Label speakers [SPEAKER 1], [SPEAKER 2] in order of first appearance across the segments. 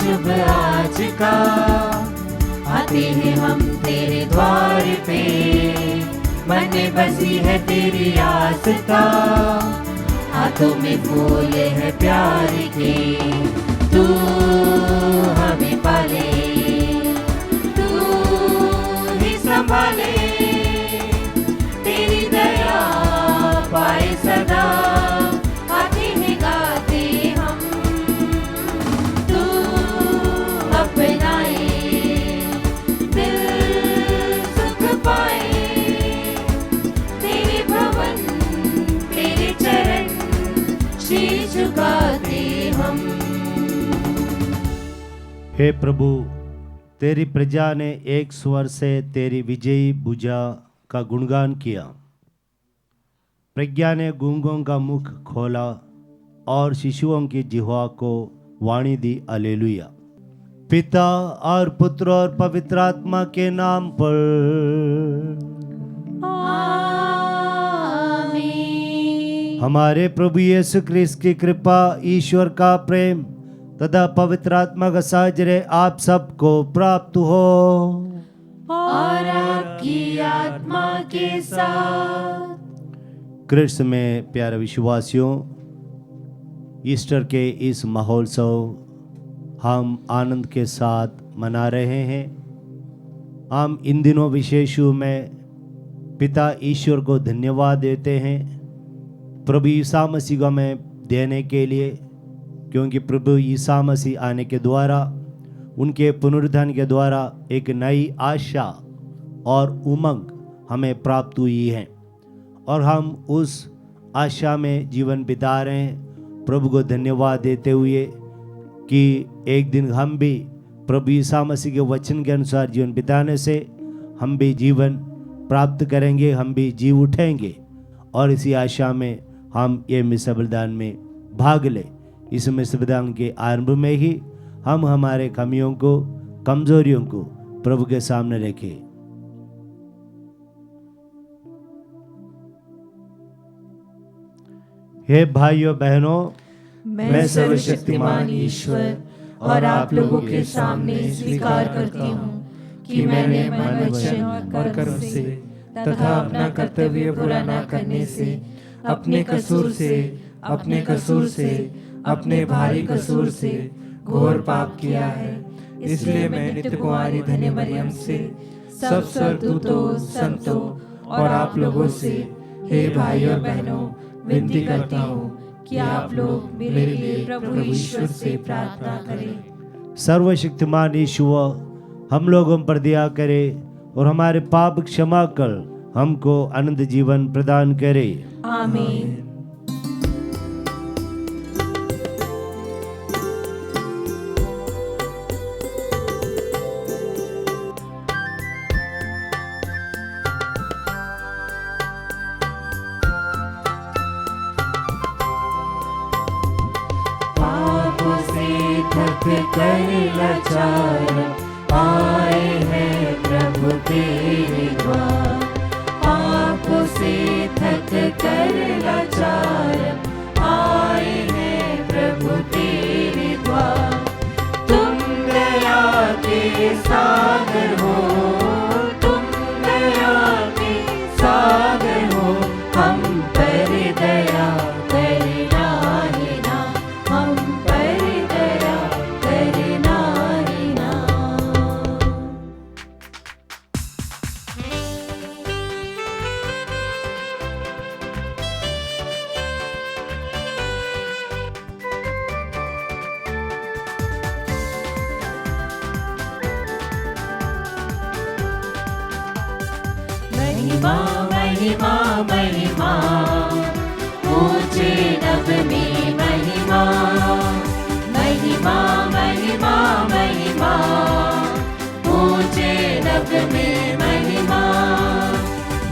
[SPEAKER 1] शुभ आज का, आते हैं हम तेरे द्वार पे, मन में बसी है तेरी आस्था, हाथों में फूल है प्यार के, तू हमें पाले, तू ही संभाले, तेरी दया पाए सदा, आते हैं गाते हम, तू अपनाए, दिल सुख पाए, तेरे भवन तेरे चरण शीश झुकाते हम।
[SPEAKER 2] हे प्रभु, तेरी प्रजा ने एक स्वर से तेरी विजयी भुजा का गुणगान किया। प्रज्ञा ने गूंगों का मुख खोला और शिशुओं की जिह्वा को वाणी दी, हालेलुया। पिता और पुत्र और पवित्र आत्मा के नाम पर
[SPEAKER 1] आमीन।
[SPEAKER 2] हमारे प्रभु यीशु क्रिस्त की कृपा, ईश्वर का प्रेम तथा पवित्र आत्मा का साझरे आप सबको प्राप्त हो
[SPEAKER 1] और आपकी आत्मा के साथ।
[SPEAKER 2] कृष्ण में प्यारे विश्वासियों, ईस्टर के इस महोत्सव हम आनंद के साथ मना रहे हैं। हम इन दिनों विशेष में पिता ईश्वर को धन्यवाद देते हैं प्रभु ईसा मसीह को हमें देने के लिए, क्योंकि प्रभु ईसा मसीह आने के द्वारा, उनके पुनरुत्थान के द्वारा एक नई आशा और उमंग हमें प्राप्त हुई है और हम उस आशा में जीवन बिता रहे हैं। प्रभु को धन्यवाद देते हुए कि एक दिन हम भी प्रभु ईसा मसीह के वचन के अनुसार जीवन बिताने से हम भी जीवन प्राप्त करेंगे, हम भी जी उठेंगे और इसी आशा में हम ये मिस्र बलिदान में भाग लें। इस मिस्र बलिदान के आरंभ में ही हम हमारे कमियों को, कमजोरियों को प्रभु के सामने रखें। हे भाइयों बहनों,
[SPEAKER 1] मैं सर्वशक्तिमान ईश्वर और आप लोगों के सामने स्वीकार करती हूँ कि मैंने मन, वचन और कर्म से तथा अपना कर्तव्य पूरा न करने से, अपने कसूर से, अपने भारी कसूर से घोर पाप किया है। इसलिए मैं नित्य कुंवारी धन्य मरियम से, सब स्वर्गदूतों, संतों और आप लोगों से, हे भाई और बहनों, विनती करता हूँ कि आप लोग मेरे लिए प्रभु ईश्वर से प्रार्थना करें।
[SPEAKER 2] सर्वशक्तिमान ईश्वर हम लोगों पर दया करे और हमारे पाप क्षमा कर हमको अनंत जीवन प्रदान करे।
[SPEAKER 1] आमीन। कर लाचार आए हैं प्रभु तेरे द्वार, पापों से थक कर लाचार आए हैं प्रभु तेरे द्वार। तुम दया के सागर हो, तुम दया के सागर हो, हम पर दया करना ही ना, हम पर दया करना ही ना। महिमा महिमा महिमा, ऊंचे नभ में महिमा, महिमा महिमा महिमा, ऊंचे नभ में महिमा।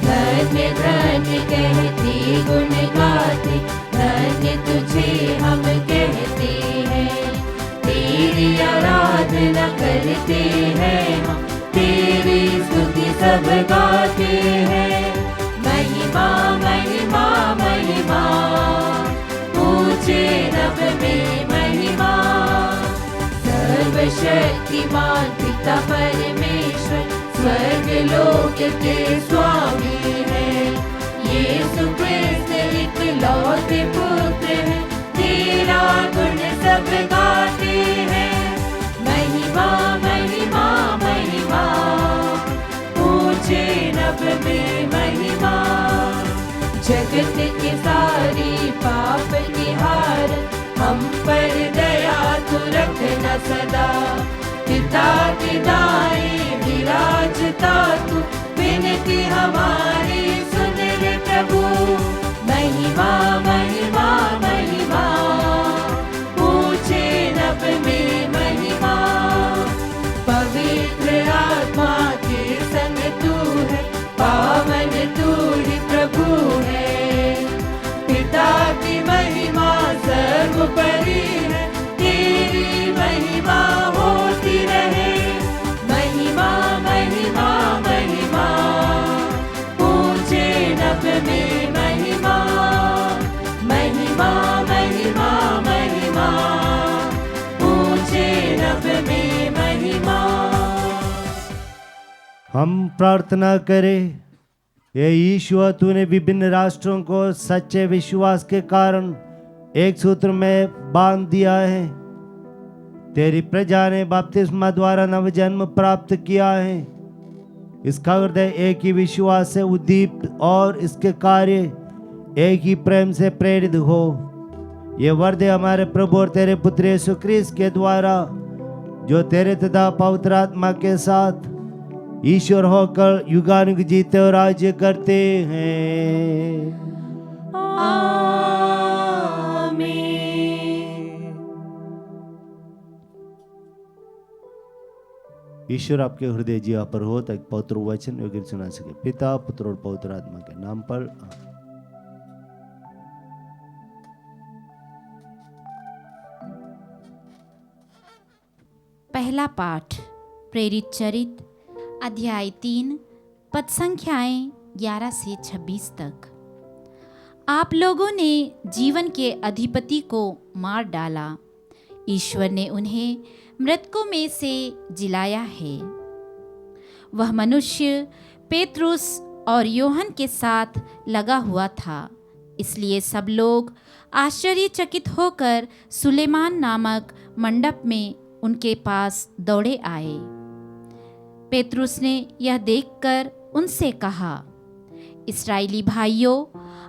[SPEAKER 1] धन्य धन्य कहते गुण गाते, धन्य तुझे हम कहते हैं, तेरी आराधना करते हैं हम, तेरी स्तुति सब गाते हैं। महिमा महिमा महिमा, ऊंचे नभ में महिमा, सर्वशक्तिमान पिता परमेश्वर स्वर्ग लोक के स्वामी है। यीशु क्रिस्त इकलौते पुत्र है, तेरा गुण सब गाते हैं। महिमा महिमा महिमा, ऊंचे नभ में महिमा। जगत के सारी पाप की हार, हम पर दया तू रखना सदा। पिता के दाएं विराजता तू, विनती हमारी सुन ले प्रभु। महिमा महिमा महिमा, ऊंचे नभ में महिमा। पवित्र आत्मा के संग तू है, पावन तू ही प्रभु है। पिता की महिमा सर्वोपरि है, तेरी महिमा होती रहे। महिमा महिमा महिमा, ऊंचे नभ में महिमा। महिमा महिमा महिमा, ऊंचे नभ में महिमा।
[SPEAKER 2] हम प्रार्थना करें। ये ईश्वर, तूने विभिन्न राष्ट्रों को सच्चे विश्वास के कारण एक सूत्र में बांध दिया है। तेरी प्रजा ने बपतिस्मा द्वारा नवजन्म प्राप्त किया है। इसका हृदय एक ही विश्वास से उद्दीप्त और इसके कार्य एक ही प्रेम से प्रेरित हो। ये वरदे हमारे प्रभु और तेरे पुत्र यीशु क्रिस्त के द्वारा, जो तेरे तथा पवित्र आत्मा के साथ ईश्वर होकर युगानुग जीते और राज्य करते हैं।
[SPEAKER 1] आमीन।
[SPEAKER 2] ईश्वर आपके हृदय जीवा पर हो, ताकि पवित्र वचन योग्य सुना सके। पिता पुत्र और पवित्र आत्मा के नाम पर।
[SPEAKER 3] पहला पाठ प्रेरित चरित अध्याय 3 पद संख्याएं 11 से 26 तक। आप लोगों ने जीवन के अधिपति को मार डाला, ईश्वर ने उन्हें मृतकों में से जिलाया है। वह मनुष्य पेतरुस और योहन के साथ लगा हुआ था, इसलिए सब लोग आश्चर्यचकित होकर सुलेमान नामक मंडप में उनके पास दौड़े आए। पेतरुस ने यह देखकर उनसे कहा, इस्राएली भाइयों,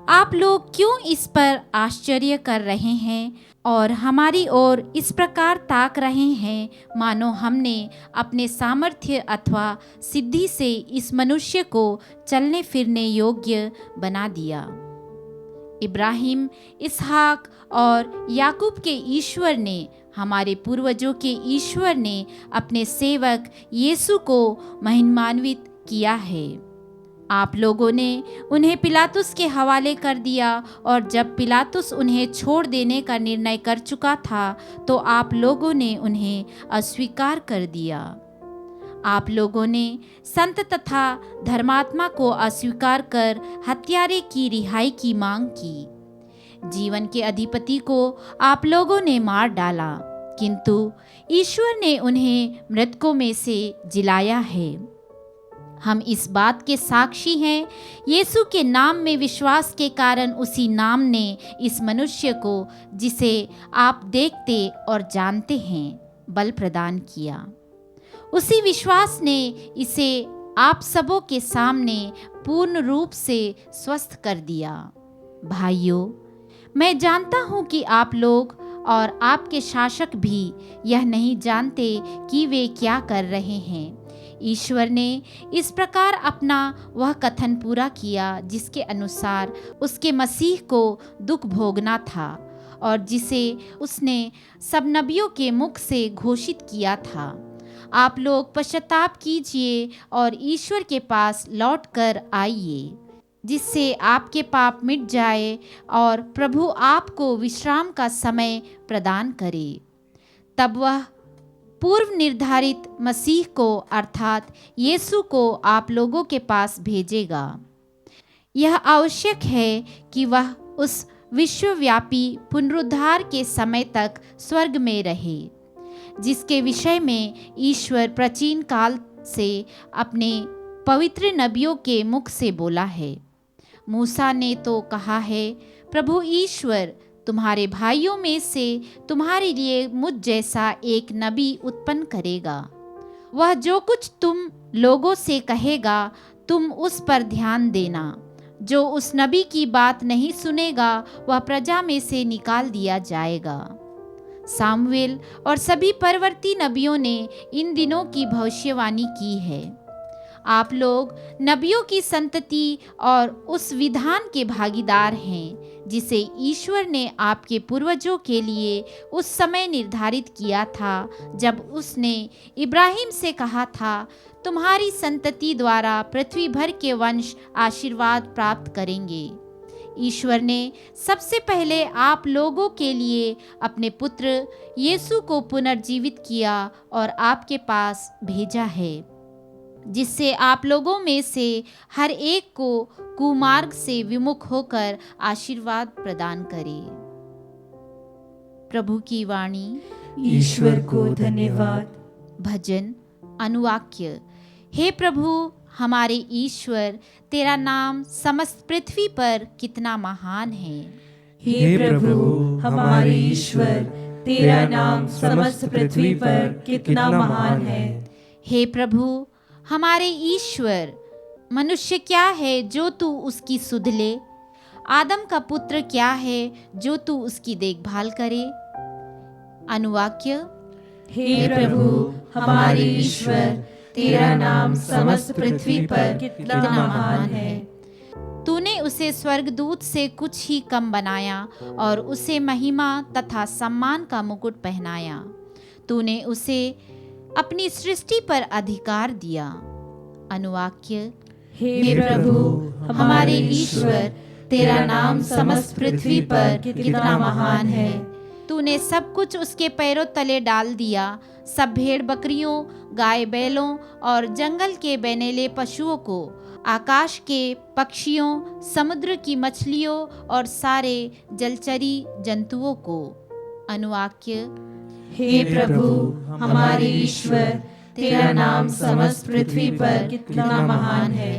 [SPEAKER 3] आप लोग क्यों इस पर आश्चर्य कर रहे हैं और हमारी ओर इस प्रकार ताक रहे हैं, मानो हमने अपने सामर्थ्य अथवा सिद्धि से इस मनुष्य को चलने फिरने योग्य बना दिया। इब्राहिम, इसहाक और याकूब के ईश्वर ने, हमारे पूर्वजों के ईश्वर ने अपने सेवक यीशु को महिमान्वित किया है। आप लोगों ने उन्हें पिलातुस के हवाले कर दिया, और जब पिलातुस उन्हें छोड़ देने का निर्णय कर चुका था, तो आप लोगों ने उन्हें अस्वीकार कर दिया। आप लोगों ने संत तथा धर्मात्मा को अस्वीकार कर हत्यारे की रिहाई की मांग की। जीवन के अधिपति को आप लोगों ने मार डाला, किंतु ईश्वर ने उन्हें मृतकों में से जिलाया है। हम इस बात के साक्षी हैं, यीशु के नाम में विश्वास के कारण उसी नाम ने इस मनुष्य को, जिसे आप देखते और जानते हैं, बल प्रदान किया। उसी विश्वास ने इसे आप सबों के सामने पूर्ण रूप से स्वस्थ कर दिया। भाइयों, मैं जानता हूँ कि आप लोग और आपके शासक भी यह नहीं जानते कि वे क्या कर रहे हैं। ईश्वर ने इस प्रकार अपना वह कथन पूरा किया जिसके अनुसार उसके मसीह को दुख भोगना था, और जिसे उसने सब नबियों के मुख से घोषित किया था। आप लोग पश्चाताप कीजिए और ईश्वर के पास लौट कर आइए, जिससे आपके पाप मिट जाए और प्रभु आपको विश्राम का समय प्रदान करे। तब वह पूर्व निर्धारित मसीह को, अर्थात यीशु को आप लोगों के पास भेजेगा। यह आवश्यक है कि वह उस विश्वव्यापी पुनरुद्धार के समय तक स्वर्ग में रहे, जिसके विषय में ईश्वर प्राचीन काल से अपने पवित्र नबियों के मुख से बोला है। मूसा ने तो कहा है, प्रभु ईश्वर तुम्हारे भाइयों में से तुम्हारे लिए मुझ जैसा एक नबी उत्पन्न करेगा। वह जो कुछ तुम लोगों से कहेगा तुम उस पर ध्यान देना। जो उस नबी की बात नहीं सुनेगा वह प्रजा में से निकाल दिया जाएगा। सामुएल और सभी परवर्ती नबियों ने इन दिनों की भविष्यवाणी की है। आप लोग नबियों की संतति और उस विधान के भागीदार हैं जिसे ईश्वर ने आपके पूर्वजों के लिए उस समय निर्धारित किया था जब उसने इब्राहिम से कहा था, तुम्हारी संतति द्वारा पृथ्वी भर के वंश आशीर्वाद प्राप्त करेंगे। ईश्वर ने सबसे पहले आप लोगों के लिए अपने पुत्र यीशु को पुनर्जीवित किया और आपके पास भेजा है, जिससे आप लोगों में से हर एक को कुमार्ग से विमुख होकर आशीर्वाद प्रदान करे। प्रभु की वाणी।
[SPEAKER 1] ईश्वर को धन्यवाद।
[SPEAKER 3] भजन अनुवाक्य। हे प्रभु हमारे ईश्वर, तेरा नाम समस्त पृथ्वी पर कितना महान है।
[SPEAKER 1] हे प्रभु हमारे ईश्वर, तेरा नाम समस्त पृथ्वी पर कितना महान है।
[SPEAKER 3] हे प्रभु हमारे ईश्वर, मनुष्य क्या है जो तू उसकी सुध ले, आदम का पुत्र क्या है जो तू उसकी देखभाल करे। अनुवाक्य।
[SPEAKER 1] हे प्रभु हमारे ईश्वर, तेरा नाम समस्त पृथ्वी पर कितना महान है।
[SPEAKER 3] तूने उसे स्वर्गदूत से कुछ ही कम बनाया और उसे महिमा तथा सम्मान का मुकुट पहनाया। तूने उसे अपनी सृष्टि पर अधिकार दिया। अनुवाक्य।
[SPEAKER 1] हे प्रभु हमारे ईश्वर, तेरा नाम समस्त पृथ्वी पर कितना महान है।
[SPEAKER 3] तूने सब कुछ उसके पैरों तले डाल दिया, सब भेड़ बकरियों, गाय बैलों और जंगल के बेनेले पशुओं को, आकाश के पक्षियों, समुद्र की मछलियों और सारे जलचरी जंतुओं को। अनुवाक्य।
[SPEAKER 1] हे प्रभु हमारे ईश्वर, तेरा नाम समस्त पृथ्वी पर कितना महान है।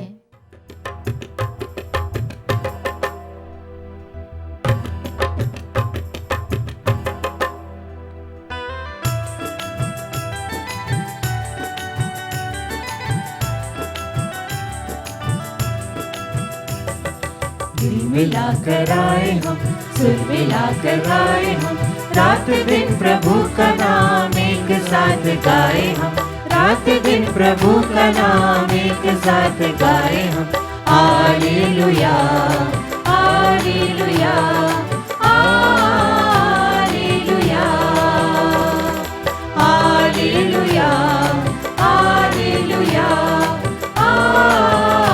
[SPEAKER 1] दिल मिलाकर आए हम, सुर मिलाकर गाए हम, रात दिन प्रभु का नाम एक साथ गाए हम, रात दिन प्रभु का नाम एक साथ गाए हम। Hallelujah hallelujah hallelujah hallelujah hallelujah hallelujah.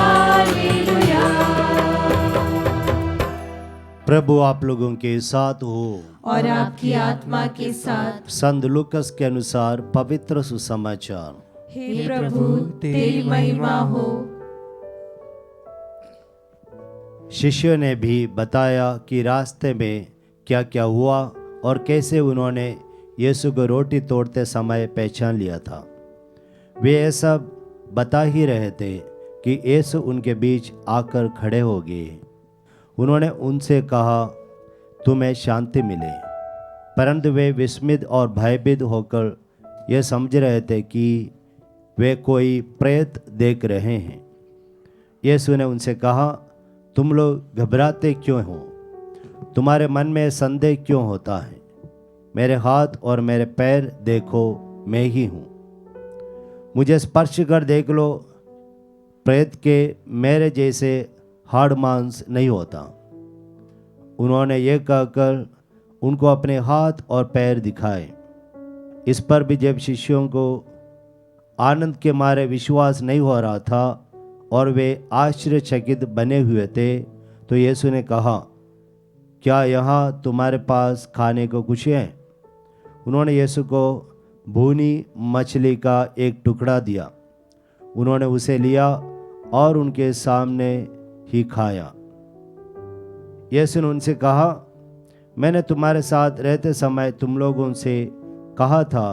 [SPEAKER 2] प्रभु आप लोगों के साथ हो
[SPEAKER 1] और आपकी आत्मा के साथ।
[SPEAKER 2] संत लूकस के अनुसार पवित्र सुसमाचार।
[SPEAKER 1] हे प्रभु तेरी महिमा हो।
[SPEAKER 2] शिष्यों ने भी बताया कि रास्ते में क्या क्या हुआ और कैसे उन्होंने यीशु को रोटी तोड़ते समय पहचान लिया था। वे ये सब बता ही रहे थे कि यीशु उनके बीच आकर खड़े हो गए। उन्होंने उनसे कहा, तुम्हें शांति मिले। परंतु वे विस्मित और भयभीत होकर यह समझ रहे थे कि वे कोई प्रेत देख रहे हैं। यीशु ने उनसे कहा, तुम लोग घबराते क्यों हो? तुम्हारे मन में संदेह क्यों होता है? मेरे हाथ और मेरे पैर देखो, मैं ही हूँ। मुझे स्पर्श कर देख लो। प्रेत के मेरे जैसे हाड़ मांस नहीं होता। उन्होंने ये कहकर उनको अपने हाथ और पैर दिखाए। इस पर भी जब शिष्यों को आनंद के मारे विश्वास नहीं हो रहा था और वे आश्चर्यचकित बने हुए थे, तो यीशु ने कहा, क्या यहाँ तुम्हारे पास खाने को कुछ है? उन्होंने यीशु को भुनी मछली का एक टुकड़ा दिया। उन्होंने उसे लिया और उनके सामने ही खाया। यीशु ने उनसे कहा, मैंने तुम्हारे साथ रहते समय तुम लोगों से कहा था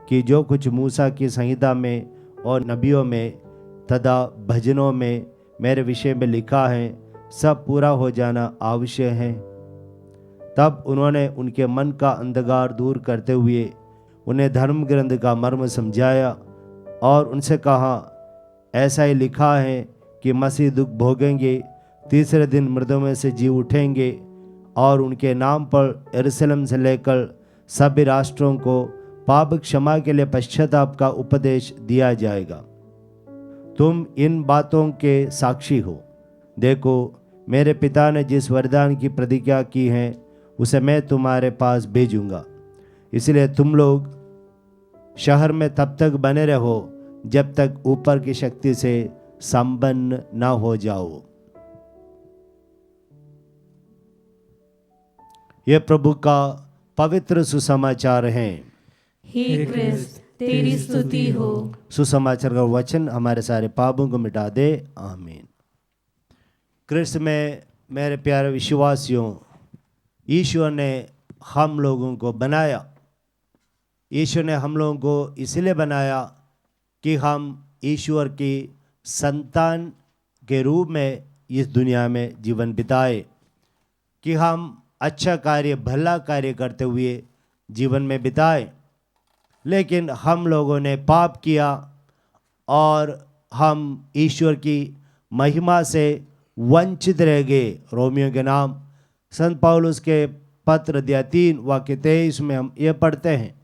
[SPEAKER 2] कि जो कुछ मूसा की संहिता में और नबियों में तथा भजनों में मेरे विषय में लिखा है सब पूरा हो जाना आवश्यक है। तब उन्होंने उनके मन का अंधकार दूर करते हुए उन्हें धर्म ग्रंथ का मर्म समझाया और उनसे कहा, ऐसा ही लिखा है कि मसीह दुख भोगेंगे, तीसरे दिन मृतों में से जी उठेंगे और उनके नाम पर यरूशलेम से लेकर सभी राष्ट्रों को पाप क्षमा के लिए पश्चाताप का उपदेश दिया जाएगा। तुम इन बातों के साक्षी हो। देखो, मेरे पिता ने जिस वरदान की प्रतिज्ञा की है उसे मैं तुम्हारे पास भेजूंगा, इसलिए तुम लोग शहर में तब तक बने रहो जब तक ऊपर की शक्ति से संपन्न न हो जाओ। यह प्रभु का पवित्र सुसमाचार है।
[SPEAKER 1] हे क्रिस्त, तेरी स्तुति हो।
[SPEAKER 2] सुसमाचार का वचन हमारे सारे पापों को मिटा दे। आमीन। क्रिस्त में मेरे प्यारे विश्वासियों, ईश्वर ने हम लोगों को बनाया। ईश्वर ने हम लोगों को इसलिए बनाया कि हम ईश्वर की संतान के रूप में इस दुनिया में जीवन बिताए, कि हम अच्छा कार्य भला कार्य करते हुए जीवन में बिताए। लेकिन हम लोगों ने पाप किया और हम ईश्वर की महिमा से वंचित रह गए। रोमियो के नाम संत पौलुस के पत्र अध्याय 3 वाक्य 23 में हम ये पढ़ते हैं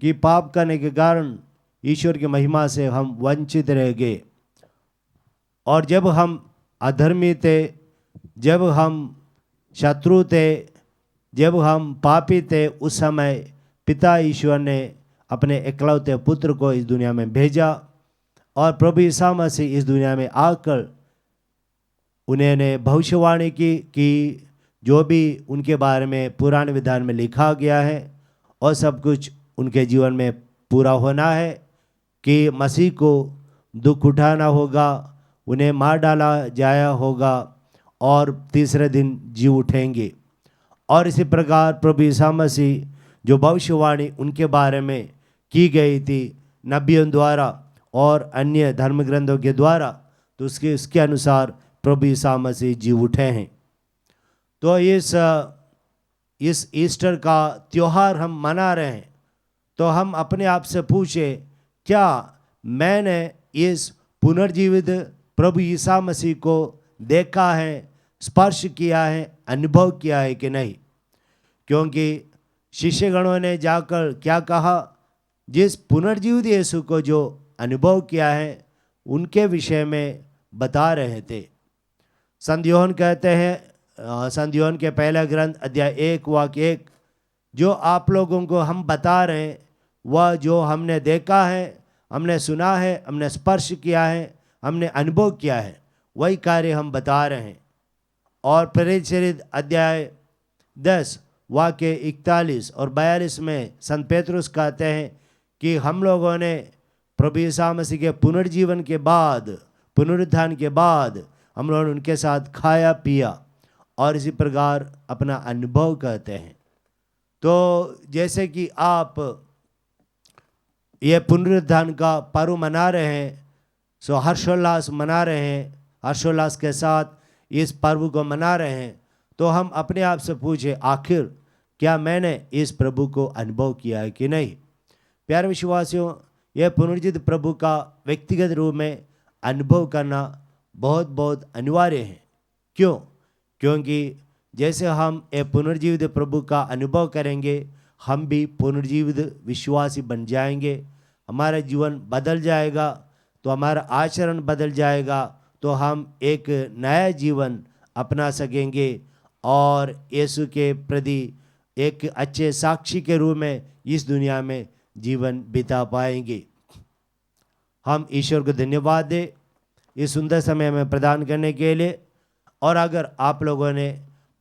[SPEAKER 2] कि पाप करने के कारण ईश्वर की महिमा से हम वंचित रह गए। और जब हम अधर्मी थे, जब हम शत्रु थे, जब हम पापी थे, उस समय पिता ईश्वर ने अपने एकलौते पुत्र को इस दुनिया में भेजा और प्रभु यीशु मसीह इस दुनिया में आकर उन्होंने भविष्यवाणी की कि जो भी उनके बारे में पुराने विधान में लिखा गया है और सब कुछ उनके जीवन में पूरा होना है, कि मसीह को दुख उठाना होगा, उन्हें मार डाला जाया होगा और तीसरे दिन जी उठेंगे। और इसी प्रकार प्रभु यीशु मसीह जो भविष्यवाणी उनके बारे में की गई थी नबियों द्वारा और अन्य धर्म ग्रंथों के द्वारा, तो उसके अनुसार प्रभु यीशु मसीह जी उठे हैं। तो इस ईस्टर का त्यौहार हम मना रहे हैं, तो हम अपने आप से पूछे, क्या मैंने इस पुनर्जीवित प्रभु यीशु मसीह को देखा है, स्पर्श किया है, अनुभव किया है कि नहीं? क्योंकि शिष्यगणों ने जाकर क्या कहा, जिस पुनर्जीवित यीशु को जो अनुभव किया है उनके विषय में बता रहे थे। संत यूहन्ना कहते हैं, संत यूहन्ना के पहला ग्रंथ अध्याय 1 वाक्य 1, जो आप लोगों को हम बता रहे हैं वह जो हमने देखा है, हमने सुना है, हमने स्पर्श किया है, हमने अनुभव किया है, वही कार्य हम बता रहे हैं। और प्रेरित चरित्र अध्याय 10 वाक्य 41 और 42 में संत पेतरुस कहते हैं कि हम लोगों ने प्रभु यीशु मसीह के पुनर्जीवन के बाद, पुनरुत्थान के बाद हम लोगों ने उनके साथ खाया पिया और इसी प्रकार अपना अनुभव कहते हैं। तो जैसे कि आप ये पुनरुत्थान का पर्व मना रहे हैं, सो हर्षोल्लास मना रहे हैं, हर्षोल्लास के साथ इस पर्व को मना रहे हैं, तो हम अपने आप से पूछे, आखिर क्या मैंने इस प्रभु को अनुभव किया है कि नहीं? प्यारे विश्वासियों, यह पुनर्जीवित प्रभु का व्यक्तिगत रूप में अनुभव करना बहुत बहुत अनिवार्य है। क्यों? क्योंकि जैसे हम एक पुनर्जीवित प्रभु का अनुभव करेंगे, हम भी पुनर्जीवित विश्वासी बन जाएंगे, हमारा जीवन बदल जाएगा, तो हमारा आचरण बदल जाएगा, तो हम एक नया जीवन अपना सकेंगे और यीशु के प्रति एक अच्छे साक्षी के रूप में इस दुनिया में जीवन बिता पाएंगे। हम ईश्वर को धन्यवाद दें इस सुंदर समय में प्रदान करने के लिए। और अगर आप लोगों ने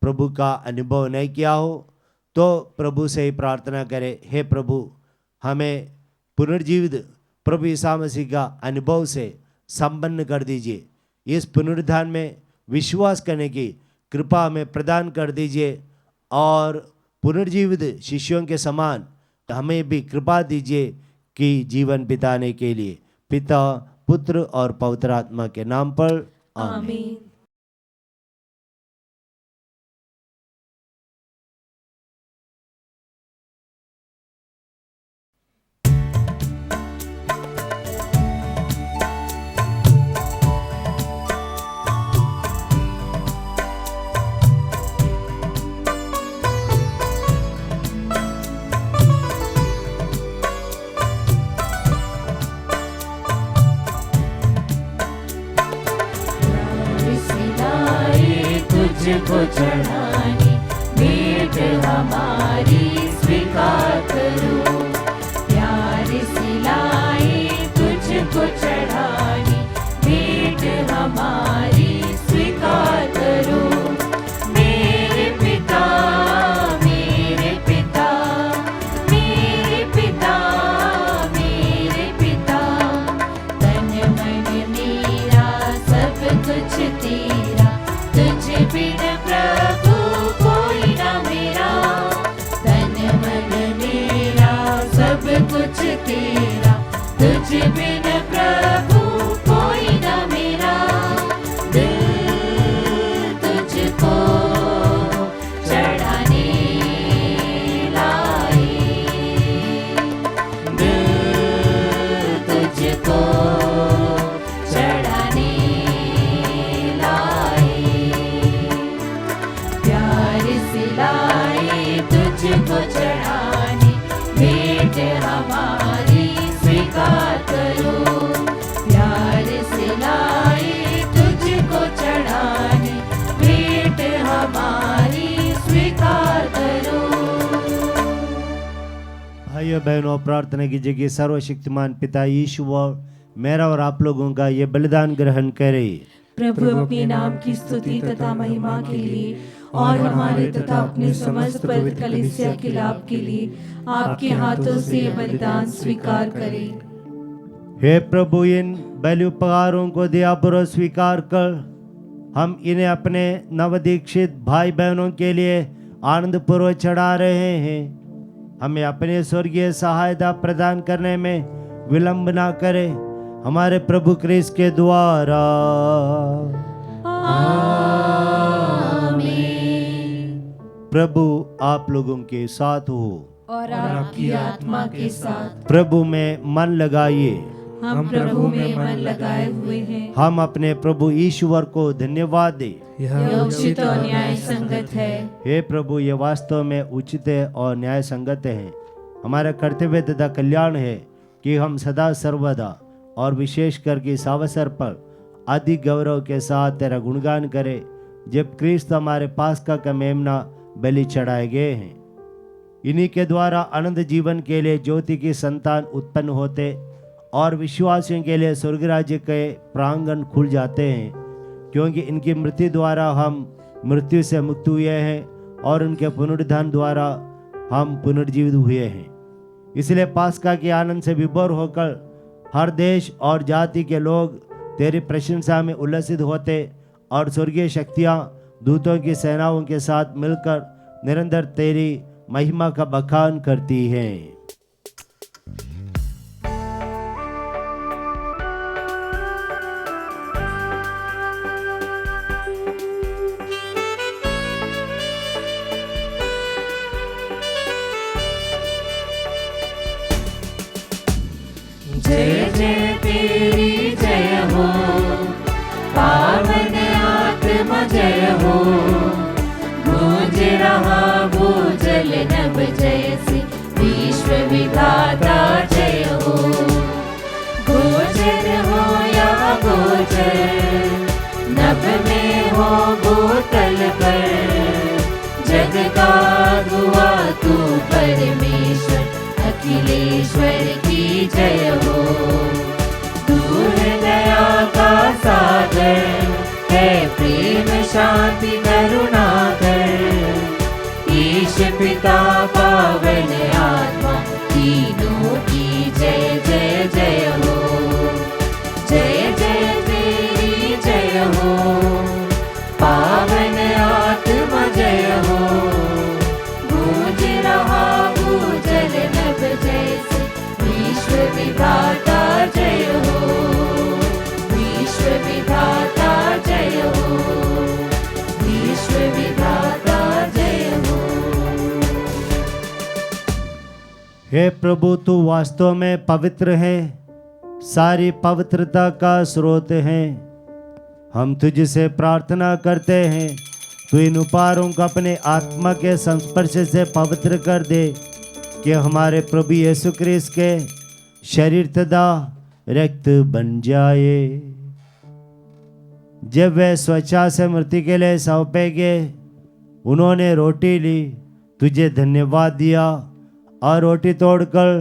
[SPEAKER 2] प्रभु का अनुभव नहीं किया हो तो प्रभु से ही प्रार्थना करें, हे प्रभु हमें पुनर्जीवित प्रभु यीशु मसीह का अनुभव से संपन्न कर दीजिए। इस पुनरुत्थान में विश्वास करने की कृपा हमें प्रदान कर दीजिए और पुनर्जीवित शिष्यों के समान हमें भी कृपा दीजिए की जीवन बिताने के लिए पिता, पुत्र और पवित्र आत्मा के नाम पर आमीन।
[SPEAKER 1] आमीन।
[SPEAKER 4] तुझको चढ़ाने भेंट हमारी स्वीकार करो। प्यार सिलाए तुझको चढ़ाने भेंट हमारी स्वीकार करो। मेरे पिता, मेरे पिता, मेरे पिता, मेरे पिता, तन मन मेरा सब कुछ तेरा, तुझ बिन प्रभु कोई ना मेरा। तन मन मेरा सब कुछ तेरा, तुझ बिन प्रभु कोई ना मेरा। दिल तुझको चढ़ाने लाए, दिल तुझको चढ़ाने लाए। प्यार सिलाए तुझको चढ़ाने भेंट हमारी स्वीकार करो। प्यार सिलाए तुझको चढ़ाने भेंट हमारी स्वीकार करो।
[SPEAKER 2] भाइयों बहनों, प्रार्थना की जगह सर्वशक्तिमान पिता यीशु मेरा और आप लोगों का ये बलिदान ग्रहण करे।
[SPEAKER 1] प्रभु अपने नाम की स्तुति तथा महिमा के लिए और हमारे तथा अपने समस्त पवित्र कलीसिया के लाभ के लिए आपके हाथों से ये बलिदान स्वीकार करें।
[SPEAKER 2] हे प्रभु, इन बलि उपहारों को दयापूर्वक स्वीकार कर हम इन्हें अपने नवदीक्षित भाई बहनों के लिए आनंद पूर्वक चढ़ा रहे हैं। हमें अपने स्वर्गीय सहायता प्रदान करने में विलंब ना करें, हमारे प्रभु क्रिस्त के द्वारा। प्रभु आप लोगों के साथ हो
[SPEAKER 1] और आपकी आत्मा के साथ।
[SPEAKER 2] प्रभु में मन लगाइए।
[SPEAKER 1] हम प्रभु में मन लगाए हुए हैं।
[SPEAKER 2] हम अपने प्रभु ईश्वर को धन्यवाद दें।
[SPEAKER 1] यह उचित और न्याय संगत है।
[SPEAKER 2] हे प्रभु, ये वास्तव में उचित है और न्याय संगत है। हमारा कर्तव्य तथा कल्याण है कि हम सदा सर्वदा और विशेष करके इस अवसर पर अधिक गौरव के साथ तेरा गुणगान करें, जब क्रिस्त हमारे पास्का का मेमना बलि चढ़ाए गए हैं। इन्हीं के द्वारा अनंत जीवन के लिए ज्योति की संतान उत्पन्न होते और विश्वासियों के लिए स्वर्ग राज्य के प्रांगण खुल जाते हैं, क्योंकि इनकी मृत्यु द्वारा हम मृत्यु से मुक्त हुए हैं और उनके पुनरुत्थान द्वारा हम पुनर्जीवित हुए हैं। इसलिए पास्का के आनंद से विभोर होकर हर देश और जाति के लोग तेरी प्रशंसा में उल्लसित होते और स्वर्गीय शक्तियाँ दूतों की सेनाओं के साथ मिलकर निरंतर तेरी महिमा का बखान करती हैं।
[SPEAKER 4] जय जय तेरी जय हो, पावन आत्मा जय हो। गूंज रहा भूजल नभ जैसे विश्व विधाता जय हो। गोचर हो या गोचर, नभ में हो भूतल पर। जग का गुआ तू परमेश्वर, अखिलेश्वर की जय हो। दूर दया का सागर है प्रेम शांति करुणा कर। ईश पिता पावन आत्मा तीनों की जय जय जय हो। जय जय तेरी जय हो, पावन आत्मा जय हो। गूंज रहा भूजल नभ जैसे विश्व विधाता जय हो, विश्व विधाता जय हो, विश्व विधाता जय हो।
[SPEAKER 2] हे प्रभु, तू वास्तव में पवित्र है, सारी पवित्रता का स्रोत है। हम तुझसे प्रार्थना करते हैं, तू इन उपहारों को अपने आत्मा के संस्पर्श से पवित्र कर दे, कि हमारे प्रभु यीशु क्रिस्त के शरीर तथा रक्त बन जाए। जब वे स्वेच्छा से मृत्यु के लिए सौंपे गए, उन्होंने रोटी ली, तुझे धन्यवाद दिया और रोटी तोड़कर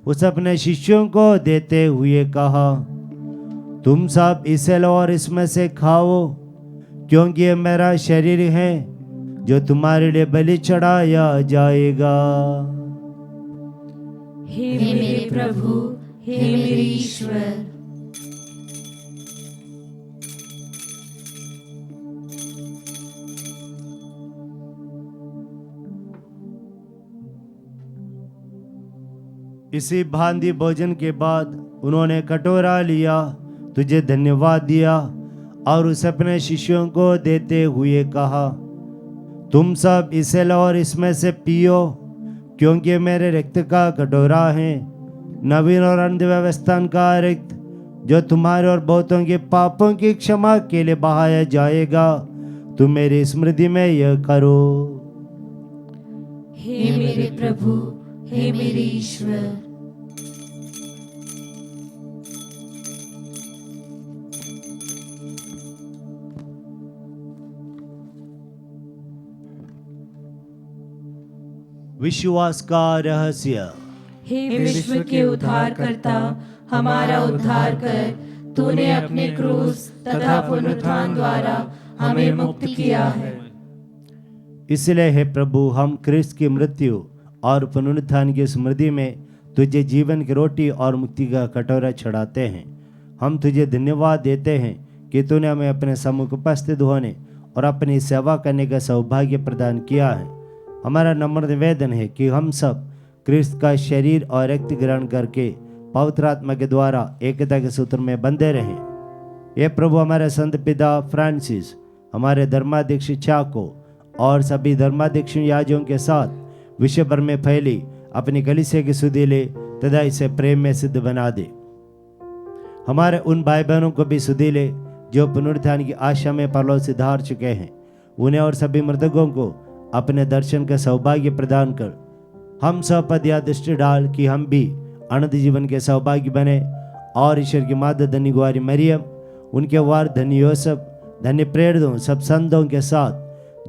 [SPEAKER 2] उस अपने शिष्यों को देते हुए कहा, तुम सब इसे लो और इसमें से खाओ, क्योंकि ये मेरा शरीर है जो तुम्हारे लिए बलि चढ़ाया जाएगा।
[SPEAKER 4] हे मेरे प्रभु, हे मेरे ईश्वर।
[SPEAKER 2] इसी भांति भोजन के बाद उन्होंने कटोरा लिया, तुझे धन्यवाद दिया और उसे अपने शिष्यों को देते हुए कहा, तुम सब इसे लो और इसमें से पियो, क्योंकि मेरे रक्त का कटोरा है, नवीन और अनव्यवस्था का रक्त, जो तुम्हारे और बहुतों के पापों की क्षमा के लिए बहाया जाएगा। तुम मेरी स्मृति में यह करो।
[SPEAKER 4] हे मेरे प्रभु, हे मेरे ईश्वर।
[SPEAKER 2] विश्वास का रहस्य।
[SPEAKER 4] हे विश्व के उद्धारकर्ता, हमारा उद्धार कर। तूने अपने क्रूस तथा पुनरुत्थान द्वारा हमें मुक्त किया है।
[SPEAKER 2] इसलिए हे प्रभु, हम क्रिस्त की मृत्यु और पुनरुत्थान की स्मृति में तुझे जीवन की रोटी और मुक्ति का कटोरा चढ़ाते हैं। हम तुझे धन्यवाद देते हैं कि तूने हमें अपने सम्मुख उपस्थित होने और अपनी सेवा करने का सौभाग्य प्रदान किया है। हमारा नम्र निवेदन है कि हम सब क्रिस्त का शरीर और रक्त ग्रहण करके पवित्र आत्मा के द्वारा एकता के सूत्र में बंधे रहें। ये प्रभु, हमारे संत पिता फ्रांसिस, हमारे धर्माध्यक्ष चाको और सभी धर्माध्यक्ष याजकों के साथ विश्व भर में फैली अपनी कलीसिया की सुधि ले तथा इसे प्रेम में सिद्ध बना दे। हमारे उन भाई बहनों को भी सुधि ले जो पुनरुत्थान की आशा में परलोक से धार चुके हैं। उन्हें और सभी मृतकों को अपने दर्शन का सौभाग्य प्रदान कर हम सब पर यह दृष्टि डाल कि हम भी अनंत जीवन के सौभाग्य बने। और ईश्वर की माता धन्य कुंवारी मरियम, उनके वार धन्य यूसुफ, धन्य प्रेरितों, सब संतों के साथ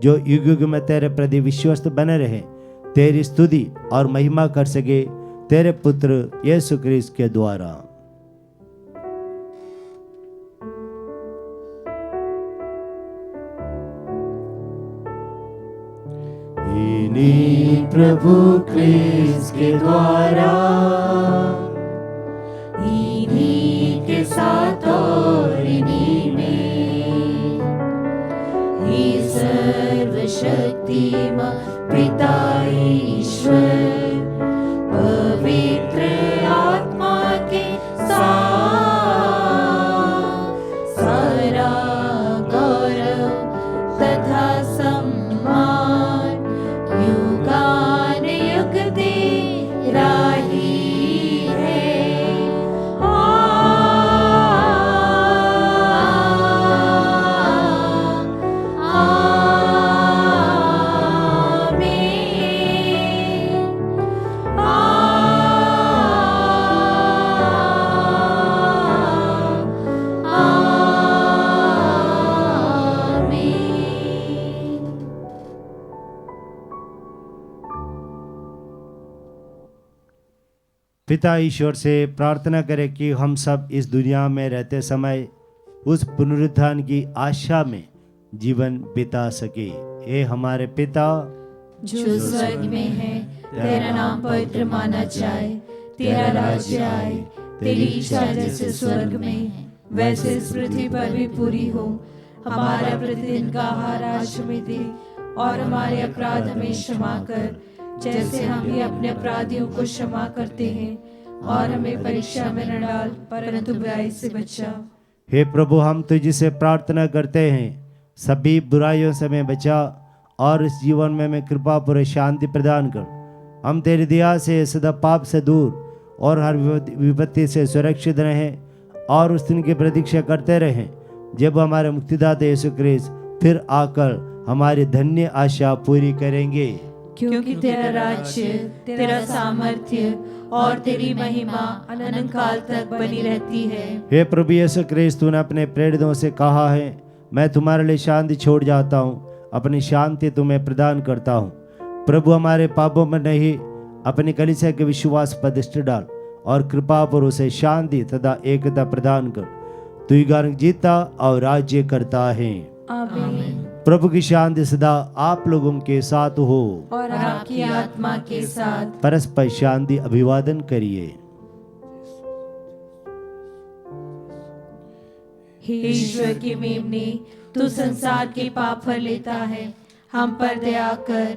[SPEAKER 2] जो युग युग में तेरे प्रति विश्वस्त बने रहे, तेरी स्तुति और महिमा कर सके, तेरे पुत्र यीशु क्रिस्त के द्वारा।
[SPEAKER 4] इन्हीं प्रभु क्रिस्त के द्वारा, इन्हीं के साथ और इन्हीं में, ही सर्वशक्तिमान पिता ईश्वर पवित्र आत्मा के साथ सारा गौरव तथा सम्मान युगान युग तेरा ही है।
[SPEAKER 2] पिता ईश्वर से प्रार्थना करें कि हम सब इस दुनिया में रहते समय उस पुनरुत्थान की आशा में जीवन बिता सके। हे हमारे पिता
[SPEAKER 4] जो स्वर्ग में है, तेरा नाम पवित्र माना जाए, तेरा राज्य आए, तेरी इच्छा जैसे स्वर्ग में वैसे इस पृथ्वी पर भी पूरी हो। हमारा प्रतिदिन का आहार आज हमें दे, और हमारे अपराध हमें क्षमा कर, जैसे हम भी अपने अपराधियों को क्षमा करते हैं। और हमें परीक्षा में न डाल, परंतु बुराई से बचा।
[SPEAKER 2] हे प्रभु, हम तुझसे प्रार्थना करते हैं, सभी बुराइयों से हमें बचा और इस जीवन में हमें कृपा पूरे शांति प्रदान कर। हम तेरी दया से सदा पाप से दूर और हर विपत्ति से सुरक्षित रहें और उस दिन की प्रतीक्षा करते रहें जब हमारे मुक्तिदाता यीशु ख्रीस्त फिर आकर हमारी धन्य आशा पूरी करेंगे।
[SPEAKER 4] क्योंकि तेरा राज्य, तेरा सामर्थ्य और तेरी महिमा अनंत काल तक बनी रहती है।
[SPEAKER 2] हे प्रभु यीशु ख्रीस्त, तूने अपने प्रेरितों से कहा है, मैं तुम्हारे लिए शांति छोड़ जाता हूँ, अपनी शांति तुम्हें प्रदान करता हूँ। प्रभु, हमारे पापों में नहीं, अपनी कलीसिया के विश्वास पर दृष्टि डाल और कृपा पर उसे शांति तथा एकता प्रदान कर। तू ही जीता और राज्य करता है।
[SPEAKER 4] आमीन।
[SPEAKER 2] प्रभु की शांति सदा आप लोगों के साथ हो
[SPEAKER 4] और आपकी आत्मा के साथ।
[SPEAKER 2] परस्पर शांति अभिवादन करिए।
[SPEAKER 4] हे ईश्वर के मेमने, तू संसार के पाप हर लेता है, हम पर दया कर।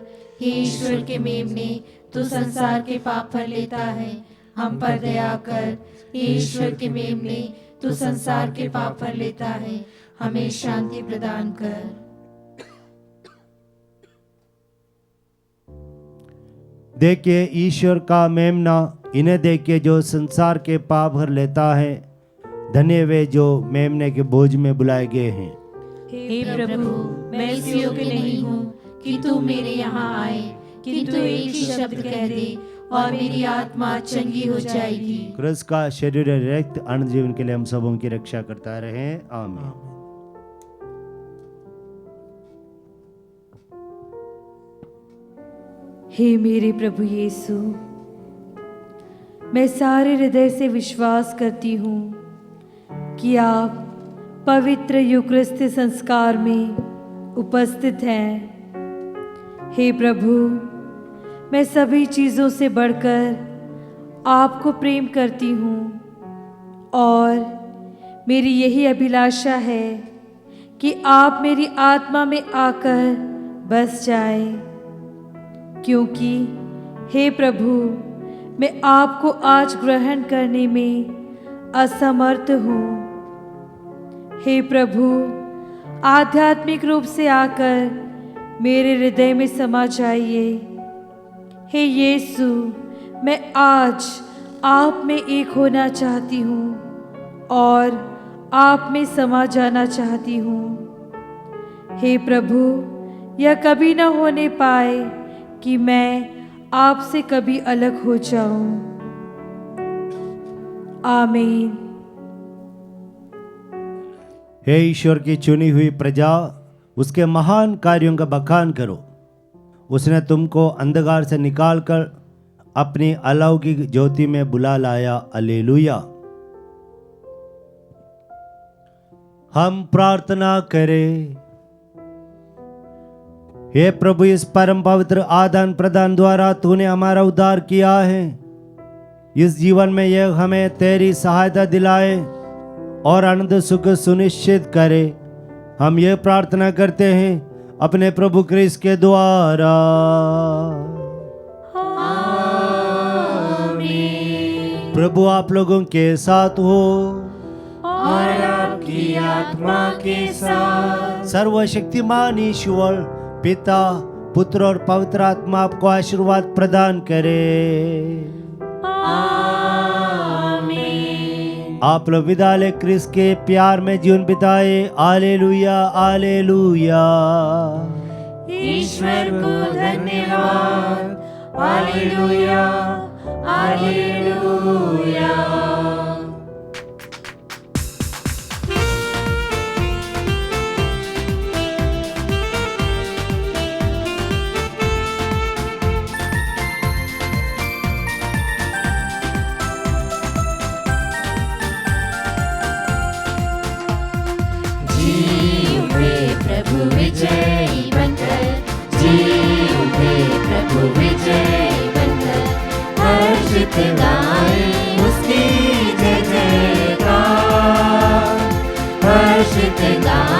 [SPEAKER 4] हे ईश्वर के मेमने, तू संसार के पाप हर लेता है, हम पर दया कर। हे ईश्वर के मेमने, तू संसार के पाप हर लेता है, हमें शांति प्रदान कर।
[SPEAKER 2] देखिए ईश्वर का मेमना, इन्हें देखिए जो संसार के पाप भर लेता है। धन्य वे जो मेमने के बोझ में बुलाए गए हैं।
[SPEAKER 4] हे प्रभु, मैं इस योग्य नहीं हूँ कि तू मेरे यहाँ आए, किंतु एक ही शब्द कह दे और मेरी आत्मा चंगी हो जाएगी।
[SPEAKER 2] क्रिस्त का शरीर रक्त अनंत जीवन के लिए हम सबों की रक्षा करता रहे। आमीन।
[SPEAKER 4] हे मेरे प्रभु यीशु, मैं सारे हृदय से विश्वास करती हूँ कि आप पवित्र यूकरिस्ती संस्कार में उपस्थित हैं। हे प्रभु, मैं सभी चीज़ों से बढ़कर आपको प्रेम करती हूँ और मेरी यही अभिलाषा है कि आप मेरी आत्मा में आकर बस जाएं। क्योंकि हे प्रभु, मैं आपको आज ग्रहण करने में असमर्थ हूँ। हे प्रभु, आध्यात्मिक रूप से आकर मेरे हृदय में समा जाइए। हे यीशु, मैं आज आप में एक होना चाहती हूँ और आप में समा जाना चाहती हूँ। हे प्रभु, यह कभी न होने पाए कि मैं आपसे कभी अलग हो जाऊं। आमीन।
[SPEAKER 2] हे ईश्वर की चुनी हुई प्रजा, उसके महान कार्यों का बखान करो। उसने तुमको अंधकार से निकालकर अपनी अलौकिक ज्योति में बुला लाया। हालेलुया। हम प्रार्थना करें। हे प्रभु, इस परम पवित्र आदान प्रदान द्वारा तूने हमारा उद्धार किया है। इस जीवन में यह हमें तेरी सहायता दिलाए और अनंत सुख सुनिश्चित करे। हम यह प्रार्थना करते हैं अपने प्रभु क्रिस्त के द्वारा। आमीन। प्रभु आप लोगों के साथ हो
[SPEAKER 1] और आपकी आत्मा के साथ।
[SPEAKER 2] सर्वशक्तिमान ईश्वर पिता, पुत्र और पवित्र आत्मा आपको आशीर्वाद प्रदान करे।
[SPEAKER 1] आमीन।
[SPEAKER 2] आप लोग विदा ले क्रिस्त के प्यार में जीवन बिताए। Hallelujah, hallelujah.
[SPEAKER 1] ईश्वर को धन्यवाद। Hallelujah, hallelujah. विजयी बनकर, जी उठे प्रभु विजयी बनकर, हर्षित गाए उसकी जय जयकार, हर्षित गाए